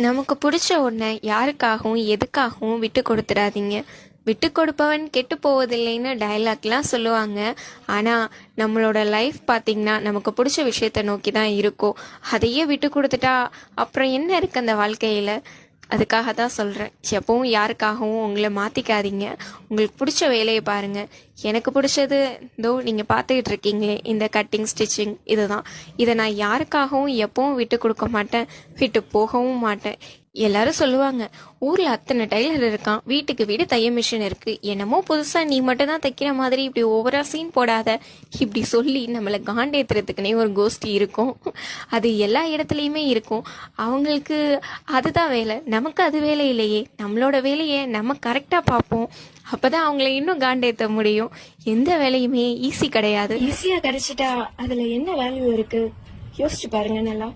நமக்கு பிடிச்ச ஒன்றை யாருக்காகவும் எதுக்காகவும் விட்டு கொடுத்துடாதீங்க. விட்டு கொடுப்பவன் கெட்டு போவதில்லைன்னு டயலாக்லாம் சொல்லுவாங்க. ஆனால் நம்மளோட லைஃப் பார்த்திங்கன்னா நமக்கு பிடிச்ச விஷயத்தை நோக்கி தான் இருக்கும். அதையே விட்டு கொடுத்துட்டா அப்புறம் என்ன இருக்குது அந்த வாழ்க்கையில்? அதுக்காக தான் சொல்கிறேன், எப்பவும் யாருக்காகவும் உங்களை மாற்றிக்காதீங்க. உங்களுக்கு பிடிச்ச வேலையை பாருங்கள். எனக்கு பிடிச்சது இதோ நீங்கள் பார்த்துக்கிட்டு இருக்கீங்களே, இந்த கட்டிங் ஸ்டிச்சிங், இதுதான். இதை நான் யாருக்காகவும் எப்பவும் விட்டு கொடுக்க மாட்டேன், விட்டு போகவும் மாட்டேன். எல்லாரும் சொல்லுவாங்க, ஊரில் அத்தனை டைலர் இருக்கான், வீட்டுக்கு வீடு தைய மிஷின் இருக்குது, என்னமோ புதுசாக நீ மட்டும் தான் தைக்கிற மாதிரி இப்படி ஓவரா சீன் போடாத, இப்படி சொல்லி நம்மளை காண்டேத்துறதுக்குனே ஒரு கோஷ்டி இருக்கும். அது எல்லா இடத்துலையுமே இருக்கும். அவங்களுக்கு அதுதான் வேலை, நமக்கு அது வேலை இல்லையே. நம்மளோட வேலையை நம்ம கரெக்டாக பார்ப்போம். அப்போதான் அவங்கள இன்னும் காண்டேற்ற முடியும். எந்த வேலையுமே ஈஸி கிடையாது. ஈஸியாக கிடைச்சிட்டா அதில் என்ன வேல்யூ இருக்குது? யோசிச்சு பாருங்க நல்லா.